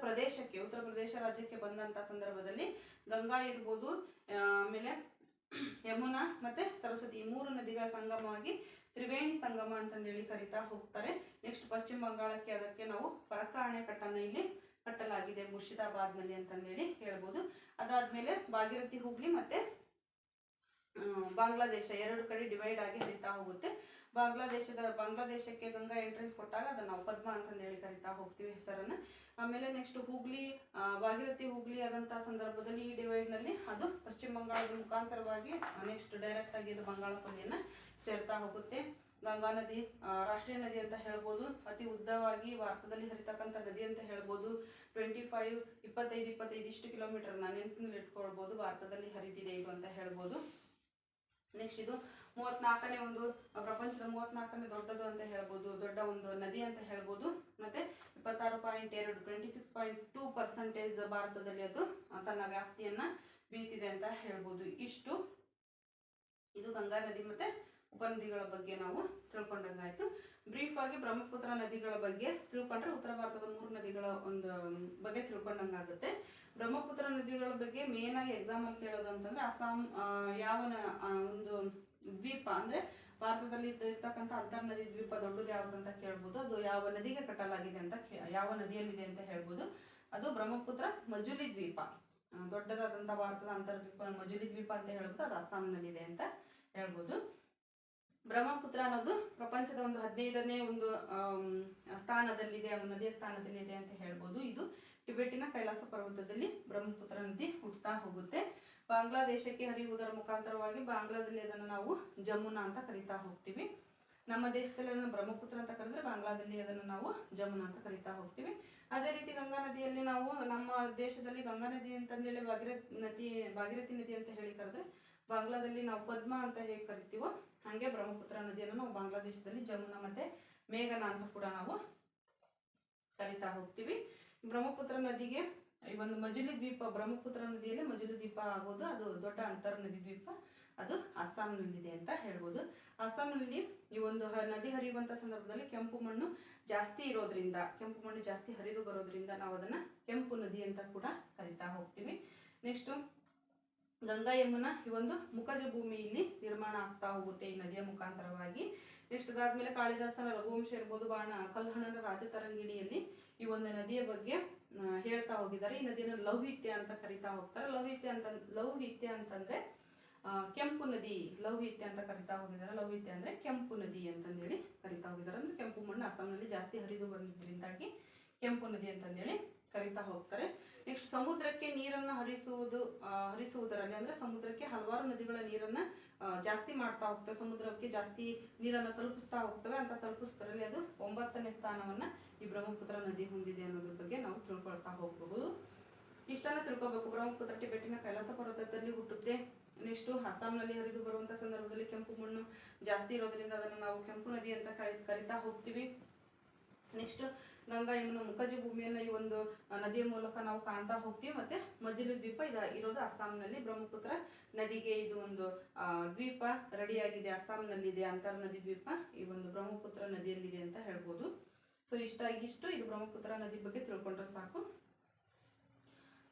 ಪ್ರದೇಶ ರಾಜ್ಯಕ್ಕೆ ಬಂದಂತ ಸಂದರ್ಭದಲ್ಲಿ ಗಂಗಾ ಇರ್ಬೋದು, ಆಮೇಲೆ ಯಮುನಾ ಮತ್ತೆ ಸರಸ್ವತಿ, ಈ 3 ನದಿಗಳ ಸಂಗಮವಾಗಿ ತ್ರಿವೇಣಿ ಸಂಗಮ ಅಂತಂದೇಳಿ ಕರಿತಾ ಹೋಗ್ತಾರೆ. ನೆಕ್ಸ್ಟ್ ಪಶ್ಚಿಮ ಬಂಗಾಳಕ್ಕೆ ಅದಕ್ಕೆ ನಾವು ಫರಕ್ಕಾ ಅಣೆಕಟ್ಟನ್ನು ಇಲ್ಲಿ ಕಟ್ಟಲಾಗಿದೆ ಮುರ್ಷಿದಾಬಾದ್ನಲ್ಲಿ ಅಂತಂದೇಳಿ ಹೇಳ್ಬೋದು. ಅದಾದ್ಮೇಲೆ ಭಾಗೀರಥಿ ಹೂಗ್ಲಿ ಮತ್ತೆ ಬಾಂಗ್ಲಾದೇಶ 2 ಕಡೆ ಡಿವೈಡ್ ಆಗಿ ಹರಿತಾ ಹೋಗುತ್ತೆ. ಬಾಂಗ್ಲಾದೇಶಕ್ಕೆ ಗಂಗಾ ಎಂಟ್ರೆನ್ಸ್ ಕೊಟ್ಟಾಗ ಅದನ್ನ ನಾವು ಪದ್ಮ ಅಂತಂದೇಳಿ ಕರಿತಾ ಹೋಗ್ತೀವಿ ಹೆಸರನ್ನ. ಆಮೇಲೆ ನೆಕ್ಸ್ಟ್ ಭಾಗೀರಥಿ ಹೂಗ್ಲಿ ಆದಂತಹ ಸಂದರ್ಭದಲ್ಲಿ ಈ ಡಿವೈಡ್ ನಲ್ಲಿ ಅದು ಪಶ್ಚಿಮ ಬಂಗಾಳದ ಮುಖಾಂತರವಾಗಿ ನೆಕ್ಸ್ಟ್ ಡೈರೆಕ್ಟ್ ಆಗಿ ಇದು ಬಂಗಾಳ ಕೊಲ್ಲಿಯನ್ನ ಸೇರ್ತಾ ಹೋಗುತ್ತೆ. ಗಂಗಾ ನದಿ ರಾಷ್ಟ್ರೀಯ ನದಿ ಅಂತ ಹೇಳ್ಬೋದು. ಅತಿ ಉದ್ದವಾಗಿ ಭಾರತದಲ್ಲಿ ಹರಿತಕ್ಕಂಥ ನದಿ ಅಂತ ಹೇಳ್ಬೋದು. 25 ಇಷ್ಟು ಕಿಲೋಮೀಟರ್ನ ನೆನಪಿನಲ್ಲಿ ಇಟ್ಕೊಳ್ಬೋದು. ಭಾರತದಲ್ಲಿ ಹರಿದಿದೆ ಇದು ಅಂತ ಹೇಳ್ಬೋದು. ನೆಕ್ಸ್ಟ್ ಇದು 34ನೇ ಒಂದು ಪ್ರಪಂಚದ 34ನೇ ದೊಡ್ಡದು ಅಂತ ಹೇಳ್ಬೋದು, ದೊಡ್ಡ ಒಂದು ನದಿ ಅಂತ ಹೇಳ್ಬೋದು. ಮತ್ತೆ 26.2% ಭಾರತದಲ್ಲಿ ಅದು ತನ್ನ ವ್ಯಾಪ್ತಿಯನ್ನ ಬೀಸಿದೆ ಅಂತ ಹೇಳ್ಬೋದು. ಇಷ್ಟು ಇದು ಗಂಗಾ ನದಿ ಮತ್ತೆ ಉಪನದಿಗಳ ಬಗ್ಗೆ ನಾವು ತಿಳ್ಕೊಂಡಂಗಾಯ್ತು. ಬ್ರೀಫ್ ಆಗಿ ಬ್ರಹ್ಮಪುತ್ರ ನದಿಗಳ ಬಗ್ಗೆ ತಿಳ್ಕೊಂಡ್ರೆ ಉತ್ತರ ಭಾರತದ 3 ನದಿಗಳ ಒಂದು ಬಗ್ಗೆ ತಿಳ್ಕೊಂಡಂಗಾಗುತ್ತೆ. ಬ್ರಹ್ಮಪುತ್ರ ನದಿಗಳ ಬಗ್ಗೆ ಮೇನ್ ಆಗಿ ಎಕ್ಸಾಮ್ ಅಲ್ಲಿ ಕೇಳೋದು ಅಂತಂದ್ರೆ ಅಸ್ಸಾಂ ಯಾವ ಒಂದು ದ್ವೀಪ ಅಂದ್ರೆ ಭಾರತದಲ್ಲಿ ಇರ್ತಕ್ಕಂಥ ಅಂತರ್ನದಿ ದ್ವೀಪ ದೊಡ್ಡದು ಯಾವ್ದು ಅಂತ ಕೇಳ್ಬೋದು. ಅದು ಯಾವ ನದಿಗೆ ಕಟ್ಟಲಾಗಿದೆ ಅಂತ, ಯಾವ ನದಿಯಲ್ಲಿದೆ ಅಂತ ಹೇಳ್ಬೋದು. ಅದು ಬ್ರಹ್ಮಪುತ್ರ ಮಜುಲಿ ದ್ವೀಪ, ದೊಡ್ಡದಾದಂಥ ಭಾರತದ ಅಂತರ್ದ್ವೀಪ ಮಜುಲಿ ದ್ವೀಪ ಅಂತ ಹೇಳ್ಬೋದು. ಅದು ಅಸ್ಸಾಂನಲ್ಲಿದೆ ಅಂತ ಹೇಳ್ಬೋದು. ಬ್ರಹ್ಮಪುತ್ರ ಅನ್ನೋದು ಪ್ರಪಂಚದ ಒಂದು 15ನೇ ಒಂದು ಸ್ಥಾನದಲ್ಲಿದೆ, ನದಿಯ ಸ್ಥಾನದಲ್ಲಿದೆ ಅಂತ ಹೇಳ್ಬೋದು. ಇದು ಟಿಬೆಟಿನ ಕೈಲಾಸ ಪರ್ವತದಲ್ಲಿ ಬ್ರಹ್ಮಪುತ್ರ ನದಿ ಹುಟ್ಟುತ್ತಾ ಹೋಗುತ್ತೆ. ಬಾಂಗ್ಲಾದೇಶಕ್ಕೆ ಹರಿಯುವುದರ ಮುಖಾಂತರವಾಗಿ ಬಾಂಗ್ಲಾದಲ್ಲಿ ಅದನ್ನು ನಾವು ಜಮುನಾ ಅಂತ ಕರಿತಾ ಹೋಗ್ತೀವಿ. ನಮ್ಮ ದೇಶದಲ್ಲಿ ಅದನ್ನು ಬ್ರಹ್ಮಪುತ್ರ ಅಂತ ಕರೆದ್ರೆ ಬಾಂಗ್ಲಾದಲ್ಲಿ ಅದನ್ನು ನಾವು ಜಮುನಾ ಅಂತ ಕರಿತಾ ಹೋಗ್ತೀವಿ. ಅದೇ ರೀತಿ ಗಂಗಾ ನದಿಯಲ್ಲಿ ನಾವು ನಮ್ಮ ದೇಶದಲ್ಲಿ ಗಂಗಾ ನದಿ ಅಂತಂದೇಳಿ ಭಾಗೀರಥಿ ನದಿ ಅಂತ ಹೇಳಿ ಕರೆದ್ರೆ ಬಾಂಗ್ಲಾದಲ್ಲಿ ನಾವು ಪದ್ಮ ಅಂತ ಹೇಗೆ ಕರಿತೀವೋ ಹಾಗೆ ಬ್ರಹ್ಮಪುತ್ರ ನದಿಯನ್ನು ನಾವು ಬಾಂಗ್ಲಾದೇಶದಲ್ಲಿ ಜಮುನಾ ಮತ್ತೆ ಮೇಘನಾ ಅಂತ ಕೂಡ ನಾವು ಕರಿತಾ ಹೋಗ್ತೀವಿ. ಬ್ರಹ್ಮಪುತ್ರ ನದಿಗೆ ಈ ಒಂದು ಮಜುಲಿ ದ್ವೀಪ, ಬ್ರಹ್ಮಪುತ್ರ ನದಿಯಲ್ಲಿ ಮಜುಲಿ ದ್ವೀಪ ಆಗೋದು, ಅದು ದೊಡ್ಡ ಅಂತರ್ ನದಿ ದ್ವೀಪ, ಅದು ಅಸ್ಸಾಂನಲ್ಲಿದೆ ಅಂತ ಹೇಳ್ಬೋದು. ಅಸ್ಸಾಂನಲ್ಲಿ ಈ ಒಂದು ನದಿ ಹರಿಯುವಂಥ ಸಂದರ್ಭದಲ್ಲಿ ಕೆಂಪು ಮಣ್ಣು ಜಾಸ್ತಿ ಇರೋದ್ರಿಂದ, ಕೆಂಪು ಮಣ್ಣು ಜಾಸ್ತಿ ಹರಿದು ಬರೋದ್ರಿಂದ ನಾವು ಅದನ್ನು ಕೆಂಪು ನದಿ ಅಂತ ಕೂಡ ಕರಿತಾ ಹೋಗ್ತೀವಿ. ನೆಕ್ಸ್ಟು ಗಂಗಾ ಯಮುನಾ ಈ ಒಂದು ಮುಖಜ ಭೂಮಿಯಲ್ಲಿ ನಿರ್ಮಾಣ ಆಗ್ತಾ ಹೋಗುತ್ತೆ ಈ ನದಿಯ ಮುಖಾಂತರವಾಗಿ. ನೆಕ್ಸ್ಟ್ ಅದಾದ್ಮೇಲೆ ಕಾಳಿದಾಸನ ರಘುವಂಶ ಇರ್ಬೋದು, ಕಲ್ಹಣನ ರಾಜತರಂಗಿಣಿಯಲ್ಲಿ ಈ ಒಂದು ನದಿಯ ಬಗ್ಗೆ ಹೇಳ್ತಾ ಹೋಗಿದ್ದಾರೆ. ಈ ನದಿಯನ್ನು ಲೌಹಿತ್ಯ ಅಂತ ಕರಿತಾ ಹೋಗ್ತಾರೆ. ಲೌಹಿತ್ಯ ಅಂತಂದ್ರೆ ಕೆಂಪು ನದಿ, ಲೌಹಿತ್ಯ ಅಂತ ಕರಿತಾ ಹೋಗಿದ್ದಾರೆ. ಲೌಹಿತ್ಯ ಅಂದ್ರೆ ಕೆಂಪು ನದಿ ಅಂತಂದೇಳಿ ಕರಿತಾ ಹೋಗಿದ್ದಾರೆ. ಅಂದ್ರೆ ಕೆಂಪು ಮಣ್ಣು ಅಸ್ಸಾಂನಲ್ಲಿ ಜಾಸ್ತಿ ಹರಿದು ಬಂದಿದ್ದರಿಂದಾಗಿ ಕೆಂಪು ನದಿ ಅಂತಂದೇಳಿ ಕರಿತಾ ಹೋಗ್ತಾರೆ. ನೆಕ್ಸ್ಟ್ ಸಮುದ್ರಕ್ಕೆ ನೀರನ್ನು ಹರಿಸುವುದರಲ್ಲಿ ಅಂದ್ರೆ ಸಮುದ್ರಕ್ಕೆ ಹಲವಾರು ನದಿಗಳ ನೀರನ್ನ ಜಾಸ್ತಿ ಮಾಡ್ತಾ ಹೋಗ್ತವೆ, ಸಮುದ್ರಕ್ಕೆ ಜಾಸ್ತಿ ನೀರನ್ನು ತಲುಪಿಸ್ತಾ ಹೋಗ್ತವೆ. ಅಂತ ತಲುಪಿಸೋದ್ರಲ್ಲಿ ಅದು 9ನೇ ಸ್ಥಾನವನ್ನ ಈ ಬ್ರಹ್ಮಪುತ್ರ ನದಿ ಹೊಂದಿದೆ ಅನ್ನೋದ್ರ ಬಗ್ಗೆ ನಾವು ತಿಳ್ಕೊಳ್ತಾ ಹೋಗ್ಬಹುದು. ಇಷ್ಟನ್ನ ತಿಳ್ಕೊಬೇಕು. ಬ್ರಹ್ಮಪುತ್ರ ಟಿಬೆಟಿನ ಕೈಲಾಸ ಪರ್ವತದಲ್ಲಿ ಹುಟ್ಟುತ್ತೆ. ನೆಕ್ಸ್ಟ್ ಅಸ್ಸಾಂನಲ್ಲಿ ಹರಿದು ಬರುವಂತ ಸಂದರ್ಭದಲ್ಲಿ ಕೆಂಪು ಮಣ್ಣು ಜಾಸ್ತಿ ಇರೋದ್ರಿಂದ ಅದನ್ನು ನಾವು ಕೆಂಪು ನದಿ ಅಂತ ಕರಿತಾ ಹೋಗ್ತೀವಿ. ನೆಕ್ಸ್ಟ್ ಗಂಗಾ ಯಮುನಾ ಮುಖಜ ಭೂಮಿಯನ್ನು ಈ ಒಂದು ನದಿಯ ಮೂಲಕ ನಾವು ಕಾಣ್ತಾ ಹೋಗ್ತೀವಿ. ಮತ್ತೆ ಮಜುಲಿ ದ್ವೀಪ ಇರೋದು ಅಸ್ಸಾಂನಲ್ಲಿ. ಬ್ರಹ್ಮಪುತ್ರ ನದಿಗೆ ಇದು ಒಂದು ದ್ವೀಪ ರೆಡಿಯಾಗಿದೆ, ಅಸ್ಸಾಂನಲ್ಲಿದೆ ಅಂತರ್ ನದಿ ದ್ವೀಪ ಈ ಒಂದು ಬ್ರಹ್ಮಪುತ್ರ ನದಿಯಲ್ಲಿದೆ ಅಂತ ಹೇಳ್ಬೋದು. ಸೊ ಇಷ್ಟು ಇದು ಬ್ರಹ್ಮಪುತ್ರ ನದಿ ಬಗ್ಗೆ ತಿಳ್ಕೊಂಡ್ರೆ ಸಾಕು.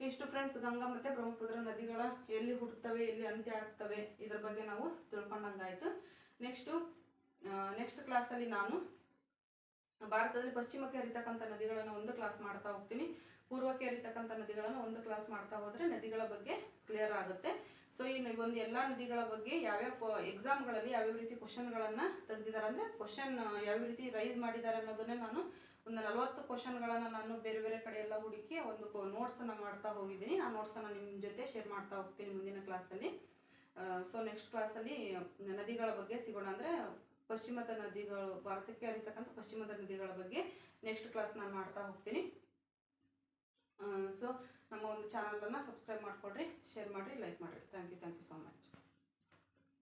ಇಷ್ಟು ಫ್ರೆಂಡ್ಸ್, ಗಂಗಾ ಮತ್ತೆ ಬ್ರಹ್ಮಪುತ್ರ ನದಿಗಳ ಎಲ್ಲಿ ಹುಟ್ಟುತ್ತವೆ, ಎಲ್ಲಿ ಅಂತ್ಯ ಆಗ್ತವೆ ಇದ್ರ ಬಗ್ಗೆ ನಾವು ತಿಳ್ಕೊಂಡಂಗಾಯ್ತು. ನೆಕ್ಸ್ಟ್ ಕ್ಲಾಸಲ್ಲಿ ನಾನು ಭಾರತದಲ್ಲಿ ಪಶ್ಚಿಮಕ್ಕೆ ಹರಿತಕ್ಕಂಥ ನದಿಗಳನ್ನು ಒಂದು ಕ್ಲಾಸ್ ಮಾಡ್ತಾ ಹೋಗ್ತೀನಿ, ಪೂರ್ವಕ್ಕೆ ಹರಿತಕ್ಕಂಥ ನದಿಗಳನ್ನು ಒಂದು ಕ್ಲಾಸ್ ಮಾಡ್ತಾ ಹೋದ್ರೆ ನದಿಗಳ ಬಗ್ಗೆ ಕ್ಲಿಯರ್ ಆಗುತ್ತೆ. ಸೊ ಈ ಒಂದು ಎಲ್ಲ ನದಿಗಳ ಬಗ್ಗೆ ಯಾವ್ಯಾವ ಎಕ್ಸಾಮ್ಗಳಲ್ಲಿ ಯಾವ್ಯಾವ ರೀತಿ ಕ್ವಶನ್ಗಳನ್ನ ತೆಗೆದಿದ್ದಾರೆ, ಅಂದ್ರೆ ಕ್ವಶನ್ ಯಾವ ರೀತಿ ರೈಸ್ ಮಾಡಿದ್ದಾರೆ ಅನ್ನೋದನ್ನೇ ನಾನು ಒಂದು 40 ಕ್ವಶನ್ಗಳನ್ನು ನಾನು ಬೇರೆ ಬೇರೆ ಕಡೆ ಎಲ್ಲ ಹುಡುಕಿ ಒಂದು ನೋಟ್ಸನ್ನು ಮಾಡ್ತಾ ಹೋಗಿದ್ದೀನಿ. ಆ ನೋಟ್ಸನ್ನು ನಿಮ್ಮ ಜೊತೆ ಶೇರ್ ಮಾಡ್ತಾ ಹೋಗ್ತೀನಿ ಮುಂದಿನ ಕ್ಲಾಸಲ್ಲಿ. ಸೊ ನೆಕ್ಸ್ಟ್ ಕ್ಲಾಸಲ್ಲಿ ನದಿಗಳ ಬಗ್ಗೆ ಸಿಗೋಣ. ಅಂದರೆ ಪಶ್ಚಿಮದ ನದಿಗಳು, ಭಾರತಕ್ಕೆ ಹರಿತಕ್ಕಂಥ ಪಶ್ಚಿಮದ ನದಿಗಳ ಬಗ್ಗೆ ನೆಕ್ಸ್ಟ್ ಕ್ಲಾಸ್ ನಾನು ಮಾಡ್ತಾ ಹೋಗ್ತೀನಿ. ಸೊ ನಮ್ಮ ಒಂದು ಚಾನಲನ್ನು ಸಬ್ಸ್ಕ್ರೈಬ್ ಮಾಡಿಕೊಡ್ರಿ, ಶೇರ್ ಮಾಡಿರಿ, ಲೈಕ್ ಮಾಡಿರಿ. Thank you so much.